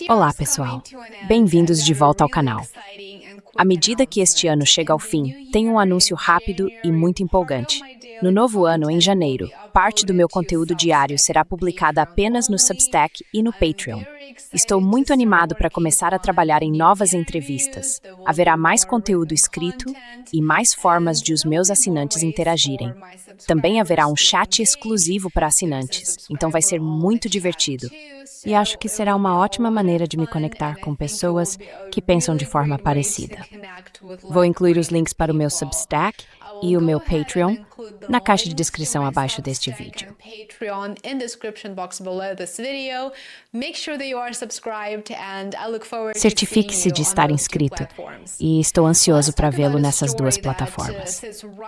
Olá, pessoal. Bem-vindos de volta ao canal. À medida que este ano chega ao fim, tenho um anúncio rápido e muito empolgante. No novo ano, em janeiro, parte do meu conteúdo diário será publicada apenas no Substack e no Patreon. Estou muito animado para começar a trabalhar em novas entrevistas. Haverá mais conteúdo escrito e mais formas de os meus assinantes interagirem. Também haverá um chat exclusivo para assinantes, então vai ser muito divertido. E acho que será uma ótima maneira de me conectar com pessoas que pensam de forma parecida. Vou incluir os links para o meu Substack e o meu Patreon na caixa de descrição abaixo deste vídeo. Certifique-se de estar inscrito e estou ansioso para vê-lo nessas duas plataformas.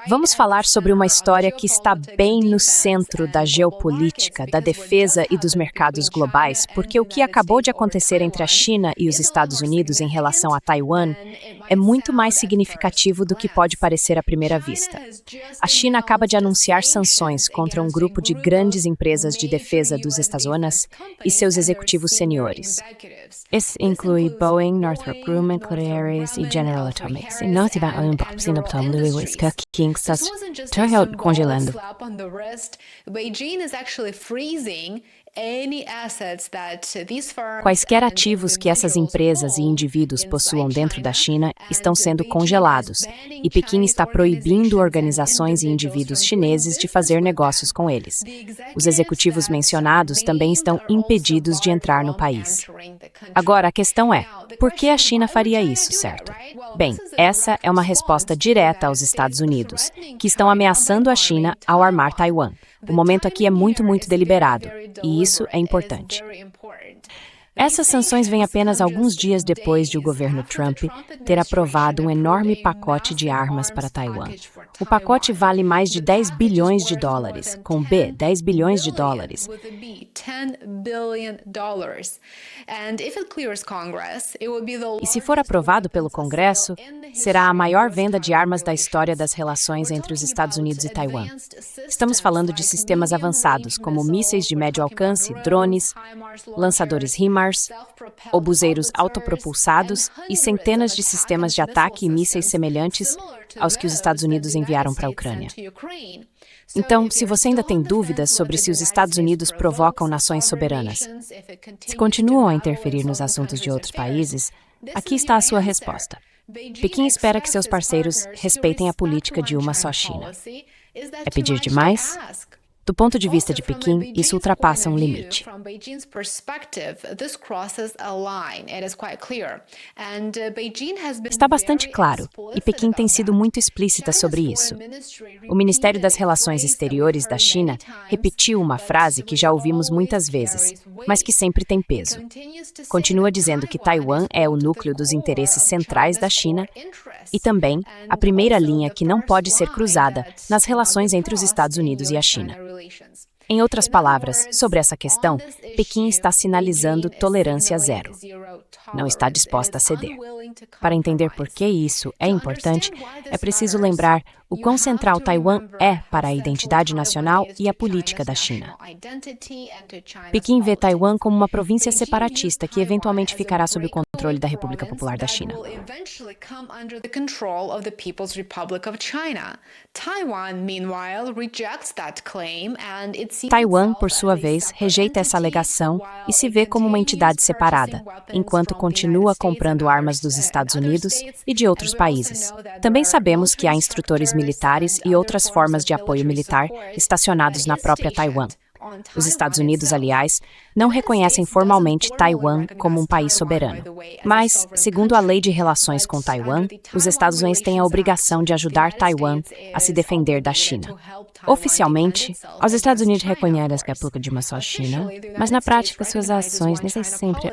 Vamos falar sobre uma história que está bem no centro da geopolítica, da defesa e dos mercados globais, porque o que acabou de acontecer entre a China e os Estados Unidos em relação a Taiwan é muito mais significativo do que pode parecer à primeira vista. A China acaba de anunciar sanções contra um grupo de grandes empresas de defesa dos Estados Unidos e seus executivos seniores. Isso inclui Boeing, Northrop Grumman, Clarus e General Atomics. E não tiver Louis Kingstas congelando. Quaisquer ativos que essas empresas e indivíduos possuam dentro da China estão sendo congelados, e Pequim está proibindo organizações e indivíduos chineses de fazer negócios com eles. Os executivos mencionados também estão impedidos de entrar no país. Agora, a questão é, por que a China faria isso, certo? Bem, essa é uma resposta direta aos Estados Unidos, que estão ameaçando a China ao armar Taiwan. O momento aqui é muito deliberado, e isso é importante. Essas sanções vêm apenas alguns dias depois de o governo Trump ter aprovado um enorme pacote de armas para Taiwan. O pacote vale mais de 10 bilhões de dólares, com B, 10 bilhões de dólares. E se for aprovado pelo Congresso, será a maior venda de armas da história das relações entre os Estados Unidos e Taiwan. Estamos falando de sistemas avançados, como mísseis de médio alcance, drones, lançadores HIMARS, obuseiros autopropulsados e centenas de sistemas de ataque e mísseis semelhantes aos que os Estados Unidos enviaram para a Ucrânia. Então, se você ainda tem dúvidas sobre se os Estados Unidos provocam nações soberanas, se continuam a interferir nos assuntos de outros países, aqui está a sua resposta. Pequim espera que seus parceiros respeitem a política de uma só China. É pedir demais? Do ponto de vista de Pequim, isso ultrapassa um limite. Está bastante claro, e Pequim tem sido muito explícita sobre isso. O Ministério das Relações Exteriores da China repetiu uma frase que já ouvimos muitas vezes, mas que sempre tem peso. Continua dizendo que Taiwan é o núcleo dos interesses centrais da China e também a primeira linha que não pode ser cruzada nas relações entre os Estados Unidos e a China. Em outras palavras, sobre essa questão, Pequim está sinalizando tolerância zero. Não está disposta a ceder. Para entender por que isso é importante, é preciso lembrar o quão central Taiwan é para a identidade nacional e a política da China. Pequim vê Taiwan como uma província separatista que eventualmente ficará sob o controle da República Popular da China. Taiwan, por sua vez, rejeita essa alegação e se vê como uma entidade separada, enquanto continua comprando armas dos Estados Unidos e de outros países. Também sabemos que há instrutores militares e outras formas de apoio militar estacionados na própria Taiwan. Os Estados Unidos, aliás, não reconhecem formalmente Taiwan como um país soberano. Mas, segundo a Lei de Relações com Taiwan, os Estados Unidos têm a obrigação de ajudar Taiwan a se defender da China. Oficialmente, os Estados Unidos reconhecem a República de uma só China, mas na prática suas ações nem sempre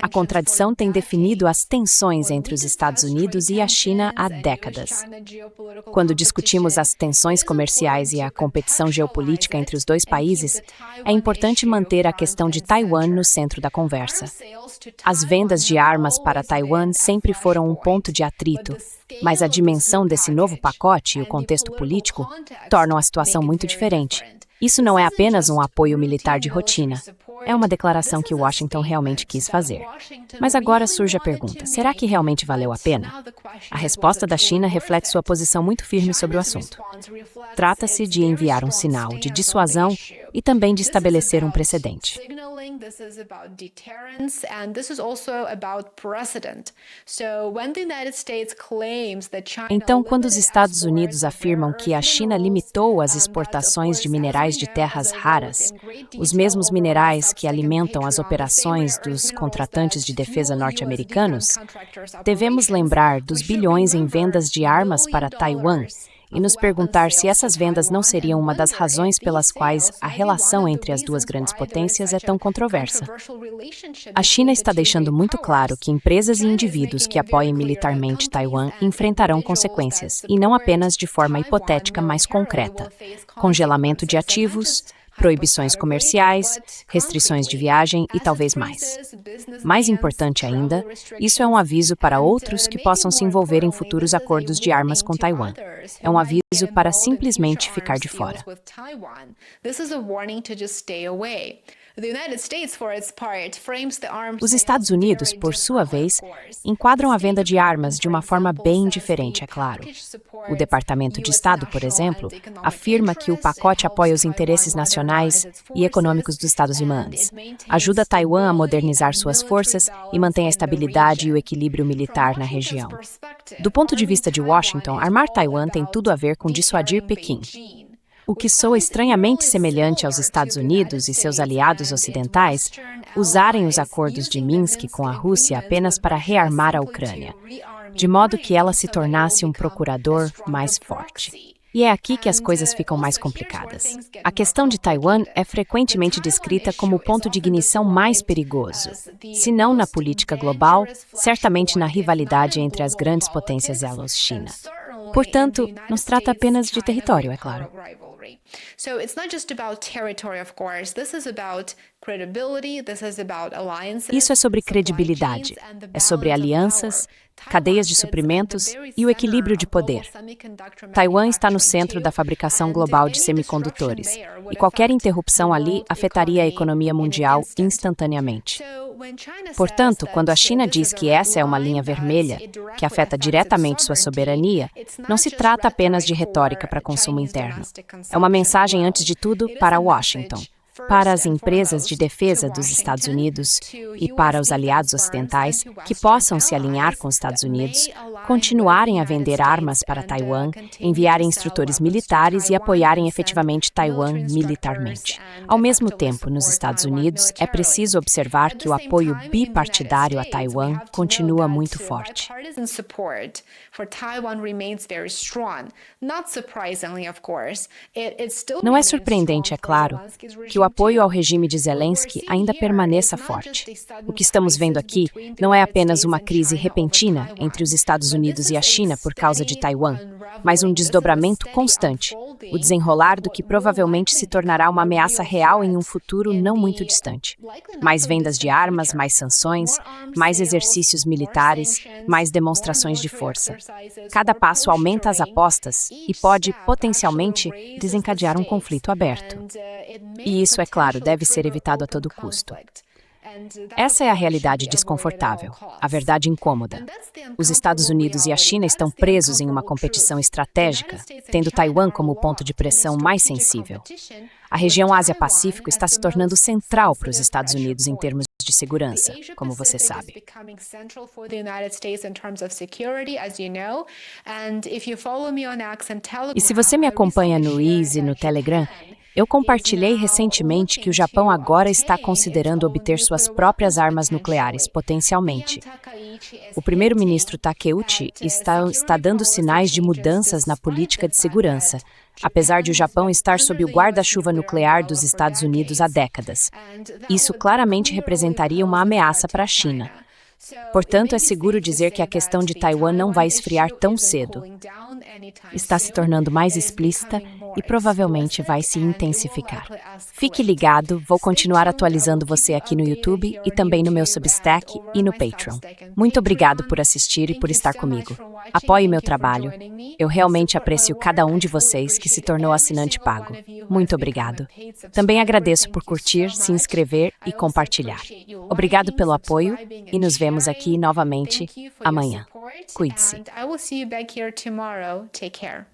A contradição tem definido as tensões entre os Estados Unidos e a China há décadas. Quando discutimos as tensões comerciais e a competição geopolítica entre os dois países, é importante manter a questão de Taiwan no centro da conversa. As vendas de armas para Taiwan sempre foram um ponto de atrito, mas a dimensão desse novo pacote e o contexto político tornam a situação muito diferente. Isso não é apenas um apoio militar de rotina. É uma declaração que Washington realmente quis fazer. Mas agora surge a pergunta: será que realmente valeu a pena? A resposta da China reflete sua posição muito firme sobre o assunto. Trata-se de enviar um sinal de dissuasão e também de estabelecer um precedente. Então, quando os Estados Unidos afirmam que a China limitou as exportações de minerais de terras raras, os mesmos minerais que alimentam as operações dos contratantes de defesa norte-americanos, devemos lembrar dos bilhões em vendas de armas para Taiwan e nos perguntar se essas vendas não seriam uma das razões pelas quais a relação entre as duas grandes potências é tão controversa. A China está deixando muito claro que empresas e indivíduos que apoiem militarmente Taiwan enfrentarão consequências, e não apenas de forma hipotética, mas concreta: congelamento de ativos, proibições comerciais, restrições de viagem e talvez mais. Mais importante ainda, isso é um aviso para outros que possam se envolver em futuros acordos de armas com Taiwan. É um aviso para simplesmente ficar de fora. Os Estados Unidos, por sua vez, enquadram a venda de armas de uma forma bem diferente, é claro. O Departamento de Estado, por exemplo, afirma que o pacote apoia os interesses nacionais e econômicos dos Estados-membros, ajuda Taiwan a modernizar suas forças e mantém a estabilidade e o equilíbrio militar na região. Do ponto de vista de Washington, armar Taiwan tem tudo a ver com dissuadir Pequim. O que soa estranhamente semelhante aos Estados Unidos e seus aliados ocidentais usarem os acordos de Minsk com a Rússia apenas para rearmar a Ucrânia, de modo que ela se tornasse um procurador mais forte. E é aqui que as coisas ficam mais complicadas. A questão de Taiwan é frequentemente descrita como o ponto de ignição mais perigoso, se não na política global, certamente na rivalidade entre as grandes potências China. Portanto, não se trata apenas de território, é claro. Isso é sobre credibilidade, é sobre alianças, cadeias de suprimentos e o equilíbrio de poder. Taiwan está no centro da fabricação global de semicondutores, e qualquer interrupção ali afetaria a economia mundial instantaneamente. Portanto, quando a China diz que essa é uma linha vermelha, que afeta diretamente sua soberania, não se trata apenas de retórica para consumo interno. É uma mensagem, antes de tudo, para Washington, para as empresas de defesa dos Estados Unidos e para os aliados ocidentais que possam se alinhar com os Estados Unidos, continuarem a vender armas para Taiwan, enviarem instrutores militares e apoiarem efetivamente Taiwan militarmente. Ao mesmo tempo, nos Estados Unidos, é preciso observar que o apoio bipartidário a Taiwan continua muito forte. Não é surpreendente, é claro, que o apoio ao regime de Zelensky ainda permaneça forte. O que estamos vendo aqui não é apenas uma crise repentina entre os Estados Unidos e a China por causa de Taiwan, mas um desdobramento constante, o desenrolar do que provavelmente se tornará uma ameaça real em um futuro não muito distante. Mais vendas de armas, mais sanções, mais exercícios militares, mais demonstrações de força. Cada passo aumenta as apostas e pode, potencialmente, desencadear um conflito aberto. E isso, é claro, deve ser evitado a todo custo. Essa é a realidade desconfortável, a verdade incômoda. Os Estados Unidos e a China estão presos em uma competição estratégica, tendo Taiwan como o ponto de pressão mais sensível. A região Ásia-Pacífico está se tornando central para os Estados Unidos em termos de segurança, como você sabe. E se você me acompanha no Easy e no Telegram, Eu compartilhei recentemente que o Japão agora está considerando obter suas próprias armas nucleares, potencialmente. O primeiro-ministro Takeuchi está dando sinais de mudanças na política de segurança, apesar de o Japão estar sob o guarda-chuva nuclear dos Estados Unidos há décadas. Isso claramente representaria uma ameaça para a China. Portanto, é seguro dizer que a questão de Taiwan não vai esfriar tão cedo. Está se tornando mais explícita e provavelmente vai se intensificar. Fique ligado, vou continuar atualizando você aqui no YouTube e também no meu Substack e no Patreon. Muito obrigado por assistir e por estar comigo. Apoie meu trabalho. Eu realmente aprecio cada um de vocês que se tornou assinante pago. Muito obrigado. Também agradeço por curtir, se inscrever e compartilhar. Obrigado pelo apoio e nos vemos aqui novamente amanhã. Cuide-se. I will see you back here tomorrow. Take care.